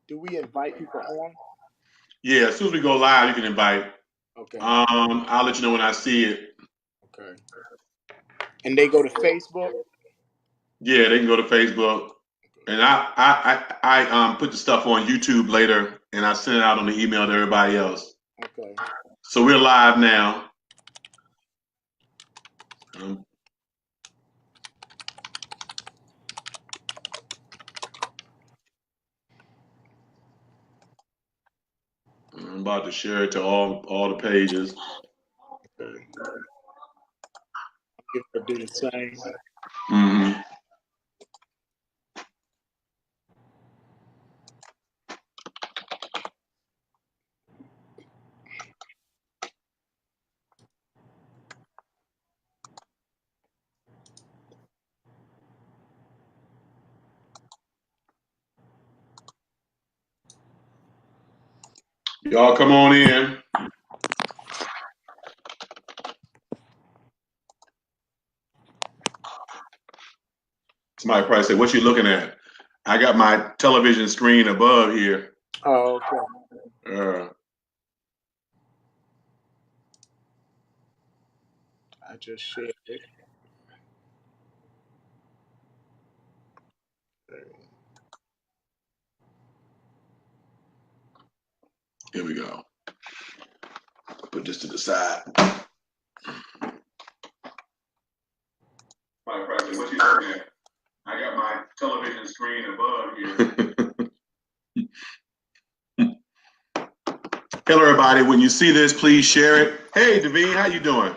Do we invite people on? Yeah, as soon as we go live, you can invite. Okay. I'll let you know when I see it. Okay. And they go to Facebook. Yeah, they can go to Facebook, and I put the stuff on YouTube later, and I send it out on the email to everybody else. Okay. So we're live now. Um, I'm about to share it to all the pages. Okay. You to do the same. Hmm. Y'all come on in. Somebody probably say, "What you looking at?" I got my television screen above here. Oh, okay. Uh, I just shared it. Here we go. Put this to the side. Somebody probably say, "What you looking at?" I got my television screen above here. Hello, everybody. When you see this, please share it. Hey, Davine, how you doing?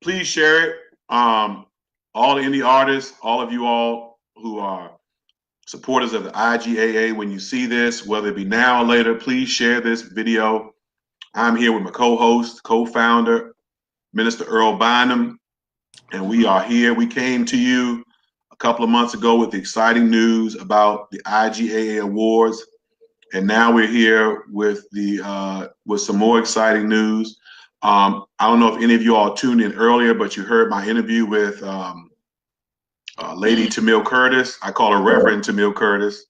Please share it. All the indie artists, all of you all who are supporters of the IGAA, when you see this, whether it be now or later, please share this video. I'm here with my co-host, co-founder, Minister Earl Bynum, and we are here. We came to you a couple of months ago with the exciting news about the IGAA Awards, and now we're here with some more exciting news. I don't know if any of you all tuned in earlier, but you heard my interview with Lady Tamil Curtis. I call her Reverend Tamil Curtis.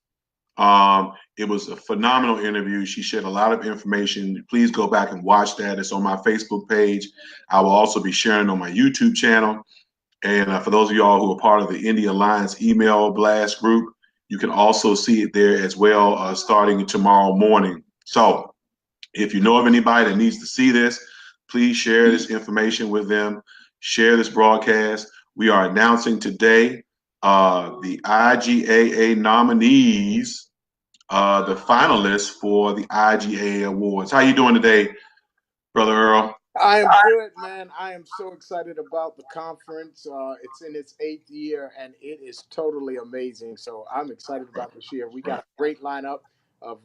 It was a phenomenal interview. She shared a lot of information. Please go back and watch that. It's on my Facebook page. I will also be sharing on my YouTube channel. And for those of y'all who are part of the Indie Alliance email blast group, you can also see it there as well, starting tomorrow morning. So if you know of anybody that needs to see this, please share this information with them. Share this broadcast. We are announcing today the IGAA nominees, the finalists for the IGAA Awards. How you doing today, Brother Earl? I am good, man. I am so excited about the conference. It's in its 8th year, and it is totally amazing. So I'm excited about this year. We got a great lineup of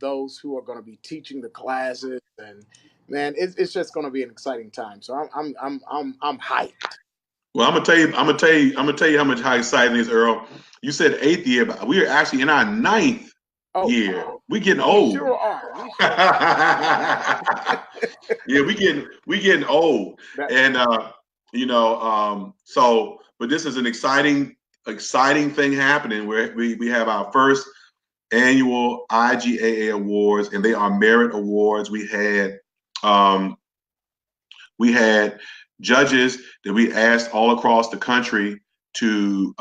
those who are going to be teaching the classes, and man, it's just going to be an exciting time. So I'm hyped. Well, I'm gonna tell you how exciting it is, Earl. You said 8th year, but we are actually in our ninth Oh, year. We getting we old. sure are. We sure are. Yeah, we getting old, That and so but this is an exciting thing happening where we have our first annual IGAA awards, and they are merit awards. Um, we had judges that we asked all across the country to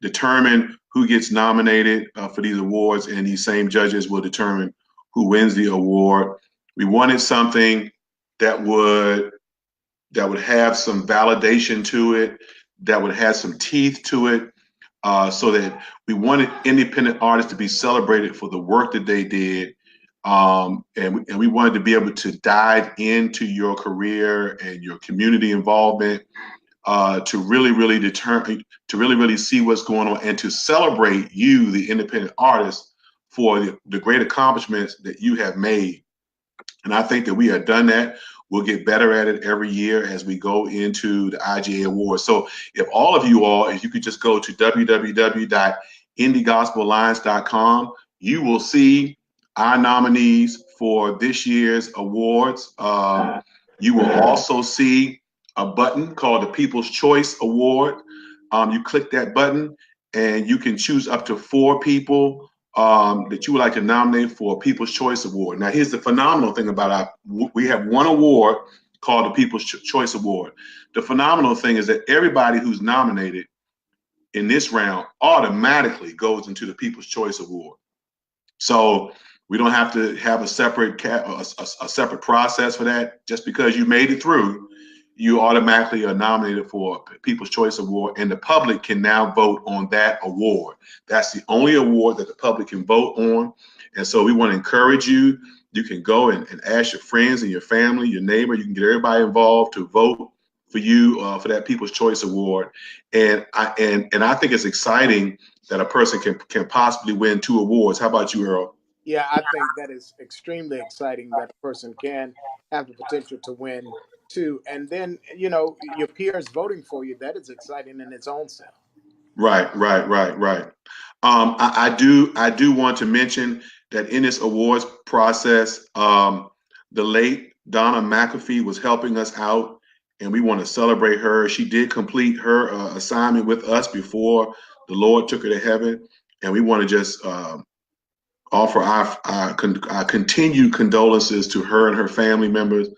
determine who gets nominated for these awards, and these same judges will determine who wins the award. We wanted something that would have some validation to it, that would have some teeth to it, so that we wanted independent artists to be celebrated for the work that they did. And we wanted to be able to dive into your career and your community involvement, to really determine, to really see what's going on, and to celebrate you, the independent artist, for the great accomplishments that you have made. And I think that we have done that. We'll get better at it every year as we go into the IGA Awards. So if all of you all, if you could just go to www.indiegospelalliance.com, you will see our nominees for this year's awards. You will also see a button called the People's Choice Award. You click that button and you can choose up to 4 people that you would like to nominate for a People's Choice Award. Now, here's the phenomenal thing about we have one award called the People's Choice Award. The phenomenal thing is that everybody who's nominated in this round automatically goes into the People's Choice Award. So we don't have to have a separate separate process for that. Just because you made it through, you automatically are nominated for a People's Choice Award, and the public can now vote on that award. That's the only award that the public can vote on. And so we want to encourage you. You can go and ask your friends and your family, your neighbor. You can get everybody involved to vote for you for that People's Choice Award. And I think it's exciting that a person can possibly win 2 awards. How about you, Earl? Yeah, I think that is extremely exciting that a person can have the potential to win too. And then, your peers voting for you, that is exciting in its own self. Right. I do want to mention that in this awards process, the late Donna McAfee was helping us out, and we want to celebrate her. She did complete her assignment with us before the Lord took her to heaven, and we want to just offer our continued condolences to her and her family members.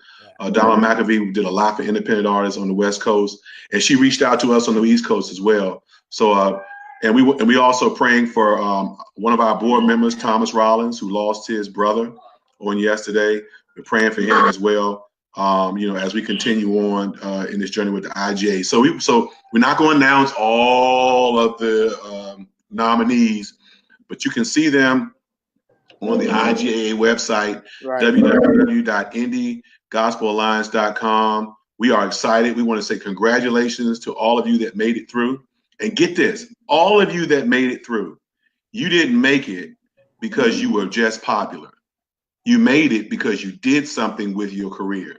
Donna McAfee did a lot for independent artists on the West Coast, and she reached out to us on the East Coast as well. So, and we also praying for one of our board members, Thomas Rollins, who lost his brother on yesterday. We're praying for him as well. As we continue on in this journey with the IGA. So we're not going to announce all of the nominees, but you can see them on the IGAA website, Right. www.indiegospelalliance.com. We are excited. We want to say congratulations to all of you that made it through. And get this, all of you that made it through, you didn't make it because you were just popular. You made it because you did something with your career.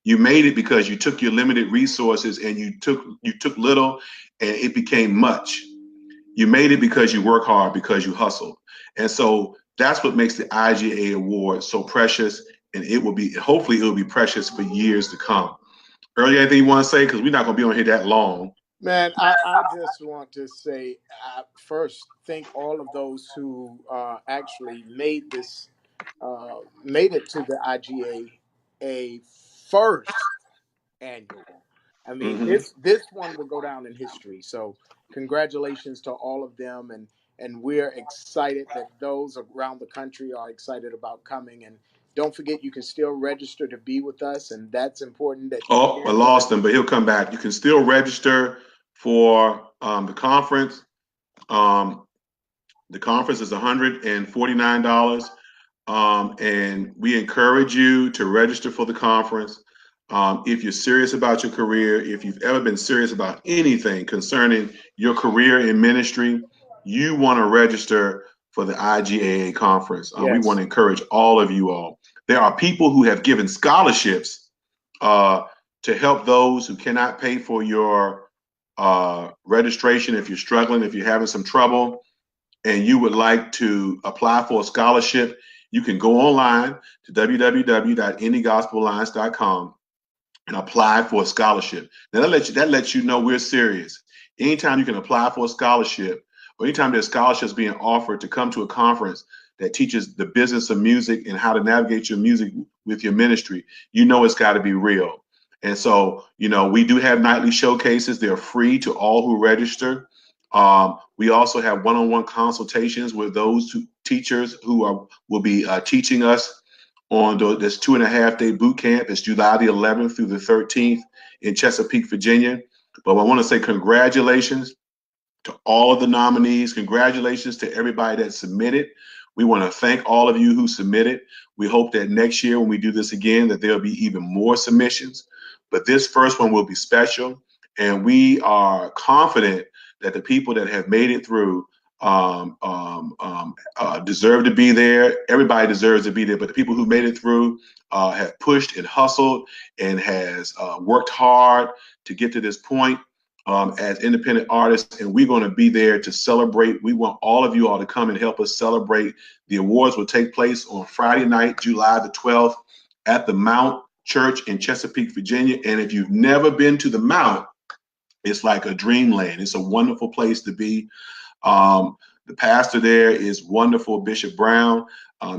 You made it because you took your limited resources and you took little and it became much. You made it because you work hard, because you hustled. And so that's what makes the IGA award so precious, and hopefully it will be precious for years to come. Earlier, anything you want to say? Because we're not going to be on here that long. Man, I just want to say first, thank all of those who actually made it to the IGA first annual. I mean, Mm-hmm. this one will go down in history. So congratulations to all of them, and we're excited that those around the country are excited about coming. And don't forget, you can still register to be with us, and that's important. That Oh, I lost him, but he'll come back. You can still register for the conference. The conference is $149. And we encourage you to register for the conference. If you're serious about your career, if you've ever been serious about anything concerning your career in ministry, you want to register for the IGAA conference. We want Yes. to encourage all of you all. There are people who have given scholarships to help those who cannot pay for your registration. If you're struggling, if you're having some trouble, and you would like to apply for a scholarship, you can go online to www.indiegospelalliance.com and apply for a scholarship. Now that lets you know we're serious. Anytime you can apply for a scholarship, or anytime there's scholarships being offered to come to a conference that teaches the business of music and how to navigate your music with your ministry, you know it's got to be real. And so, we do have nightly showcases. They're free to all who register. We also have one-on-one consultations with those teachers who will be teaching us on this 2.5-day boot camp. It's July the 11th through the 13th in Chesapeake, Virginia. But I want to say congratulations to all of the nominees. Congratulations to everybody that submitted. We want to thank all of you who submitted. We hope that next year when we do this again, that there'll be even more submissions. But this first one will be special. And we are confident that the people that have made it through deserve to be there. Everybody deserves to be there, but the people who made it through have pushed and hustled and has worked hard to get to this point as independent artists, and we're going to be there to celebrate. We want all of you all to come and help us celebrate. The awards will take place on Friday night, July the 12th at the Mount Church in Chesapeake, Virginia. And if you've never been to the Mount, it's like a dreamland. It's a wonderful place to be. The pastor there is wonderful, Bishop Brown.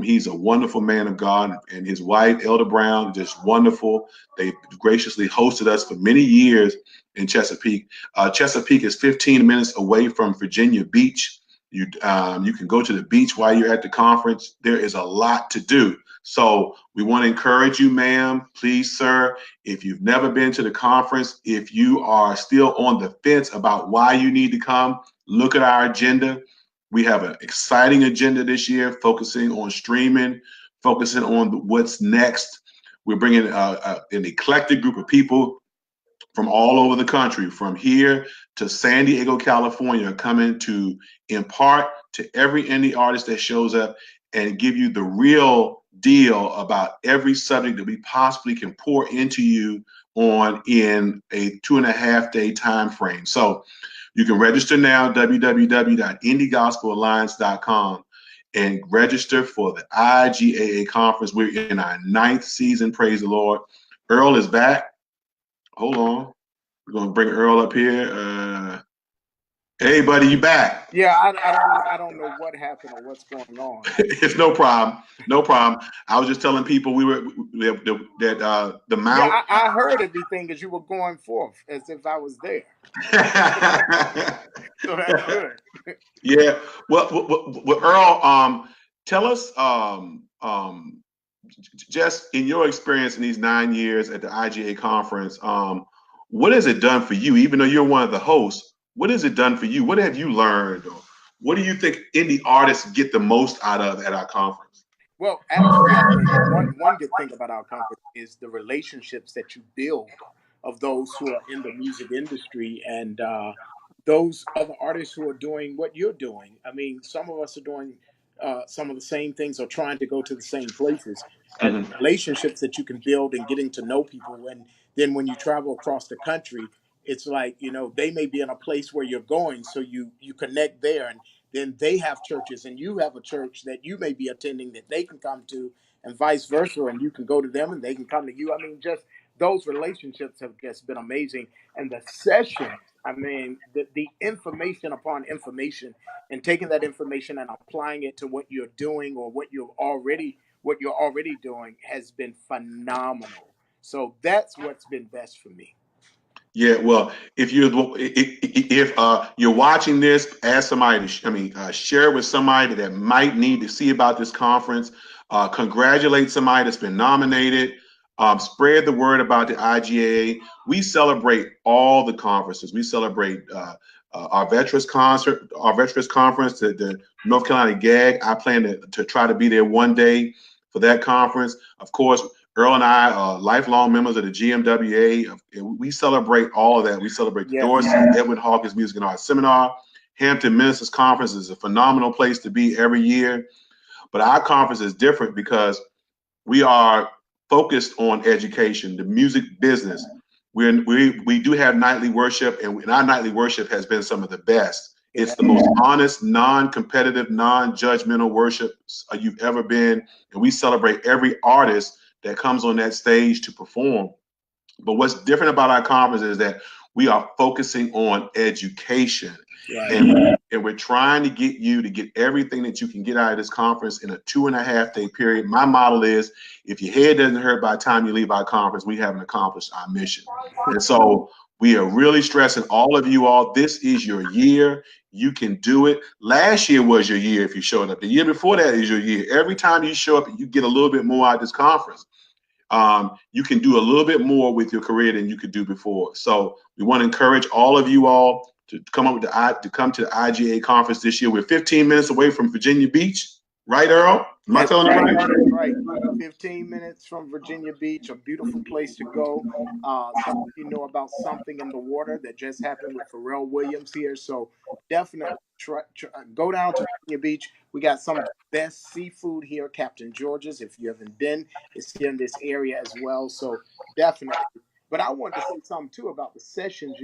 He's a wonderful man of God, and his wife, Elder Brown, just wonderful. They graciously hosted us for many years in Chesapeake. Chesapeake is 15 minutes away from Virginia Beach. You can go to the beach while you're at the conference. There is a lot to do. So we want to encourage you, ma'am, please, sir, if you've never been to the conference, if you are still on the fence about why you need to come, look at our agenda. We have an exciting agenda this year, focusing on streaming, focusing on what's next. We're bringing an eclectic group of people from all over the country, from here to San Diego, California, coming to impart to every indie artist that shows up and give you the real deal about every subject that we possibly can pour into you on in a 2.5-day time frame. So you can register now, www.indiegospelalliance.com, and register for the IGAA conference. We're in our 9th season, praise the Lord. Earl is back. Hold on. We're going to bring Earl up here. Hey, buddy, you back? Yeah, I don't know what happened or what's going on. It's no problem. No problem. I was just telling people that the mount. Yeah, I heard everything as you were going forth, as if I was there. So that's good. Yeah. Well, Earl, tell us, just in your experience in these 9 years at the IGA conference, what has it done for you? Even though you're one of the hosts, what has it done for you? What have you learned? Or what do you think indie artists get the most out of at our conference? Well, actually, I think one good thing about our conference is the relationships that you build of those who are in the music industry and those other artists who are doing what you're doing. I mean, some of us are doing some of the same things or trying to go to the same places, and Mhm. the relationships that you can build and getting to know people. And then when you travel across the country, it's like, they may be in a place where you're going, so you connect there, and then they have churches and you have a church that you may be attending that they can come to, and vice versa, and you can go to them and they can come to you. I mean, just those relationships have just been amazing. And the sessions, I mean, the information upon information, and taking that information and applying it to what you're doing or what you're already doing has been phenomenal. So that's what's been best for me. Yeah, well, if you're watching this, ask somebody share it with somebody that might need to see about this conference. Congratulate somebody that's been nominated. Spread the word about the IGA. We celebrate all the conferences. We celebrate our Veterans Conference, the North Carolina GAG. I plan to try to be there one day for that conference. Of course, Earl and I are lifelong members of the GMWA. And we celebrate all of that. We celebrate the Yes. Dorsey, Edwin Hawkins Music and Arts Seminar. Hampton Ministers Conference is a phenomenal place to be every year. But our conference is different because we are focused on education, the music business. We do have nightly worship, and our nightly worship has been some of the best. It It's has. the most honest, non-competitive, non-judgmental worship you've ever been, and we celebrate every artist that comes on that stage to perform. But what's different about our conference is that we are focusing on education. Right. And we're trying to get you to get everything that you can get out of this conference in a 2.5-day period. My model is if your head doesn't hurt by the time you leave our conference, we haven't accomplished our mission. And so we are really stressing all of you all. This is your year. You can do it. Last year was your year if you showed up. The year before that is your year. Every time you show up, you get a little bit more out of this conference. You can do a little bit more with your career than you could do before. So we want to encourage all of you all to come up with to come to the IGA conference this year. We're 15 minutes away from Virginia Beach, right, Earl? Am I That's telling you right. right? That's right. 15 minutes from Virginia Beach, a beautiful place to go. Some of you know about Something in the Water that just happened with Pharrell Williams here. So definitely go down to Virginia Beach. We got some of the best seafood here, Captain George's. If you haven't been, it's here in this area as well. So definitely. But I wanted to say something too about the sessions.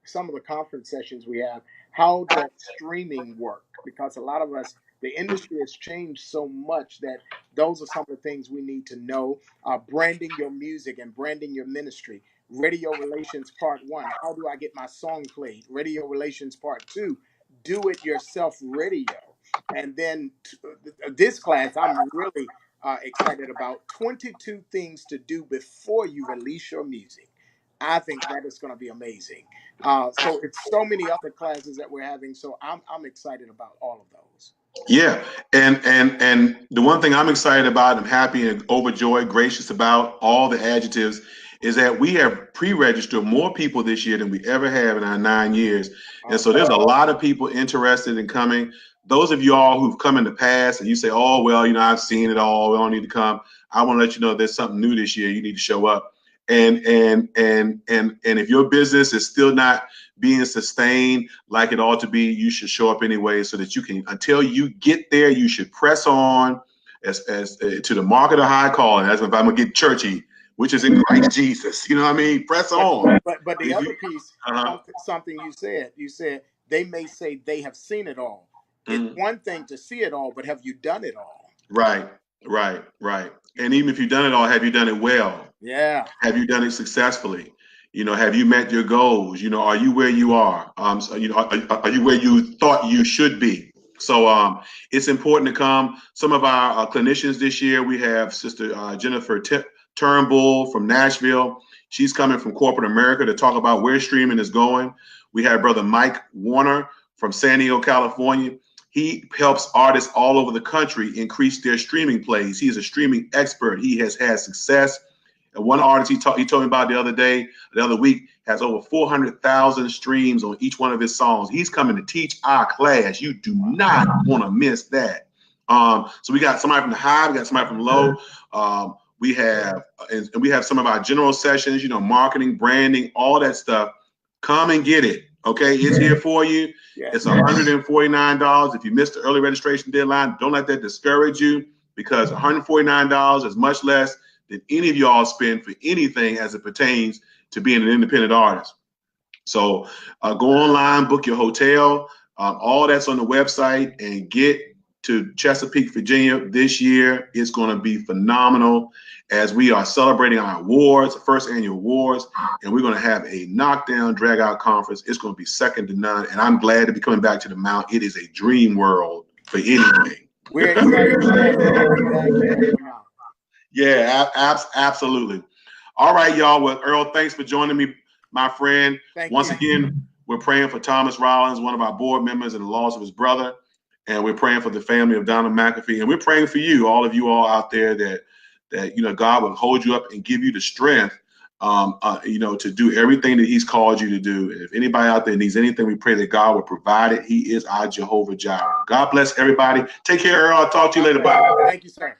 Some of the conference sessions we have. How does streaming work? Because a lot of us, the industry has changed so much that those are some of the things we need to know. Branding your music and branding your ministry. Radio relations part one. How do I get my song played? Radio relations part two. do-it-yourself radio. And then this class, I'm really excited about 22 things to do before you release your music. I think that is going to be amazing. So it's so many other classes that we're having. So I'm excited about all of those. Yeah, and the one thing I'm excited about, I'm happy and overjoyed, gracious about all the adjectives, is that we have pre-registered more people this year than we ever have in our 9 years, and so there's a lot of people interested in coming. Those of you all who've come in the past and you say, "Oh well, I've seen it all. We don't need to come." I want to let you know there's something new this year. You need to show up, and if your business is still not being sustained like it ought to be, you should show up anyway so that you can, until you get there, you should press on as to the mark of the high calling. That's if I'm gonna get churchy, which is in Christ Jesus. You know what I mean? Press on. But the other piece, something you said they may say they have seen it all. It's one thing to see it all, but have you done it all? Right. And even if you've done it all, have you done it well? Yeah. Have you done it successfully? Have you met your goals? Are you where you are? So, are you where you thought you should be? So it's important to come. Some of our clinicians this year, we have Sister Jennifer Turnbull from Nashville. She's coming from corporate America to talk about where streaming is going. We have Brother Mike Warner from San Diego, California. He helps artists all over the country increase their streaming plays. He is a streaming expert. He has had success. And one artist he told me about the other week, has over 400,000 streams on each one of his songs. He's coming to teach our class. You do not want to miss that. So we got somebody from the high, we got somebody from low. We have some of our general sessions, marketing, branding, all that stuff. Come and get it. Okay, it's here for you. It's $149. If you missed the early registration deadline, don't let that discourage you, because $149 is much less than any of y'all spend for anything as it pertains to being an independent artist. So go online, book your hotel, all that's on the website, and get to Chesapeake, Virginia this year. It's going to be phenomenal as we are celebrating our awards, first annual awards, and we're going to have a knockdown, drag-out conference. It's going to be second to none, and I'm glad to be coming back to the Mount. It is a dream world for anything. We're excited to have you back here at the Mount. Yeah, absolutely. All right, y'all. Well, Earl, thanks for joining me, my friend. Once again, we're praying for Thomas Rollins, one of our board members, and the loss of his brother. And we're praying for the family of Donald McAfee. And we're praying for you, all of you all out there, that God will hold you up and give you the strength, to do everything that he's called you to do. And if anybody out there needs anything, we pray that God will provide it. He is our Jehovah Jireh. God bless everybody. Take care, Earl. I'll talk to you later. Bye. Thank you, sir.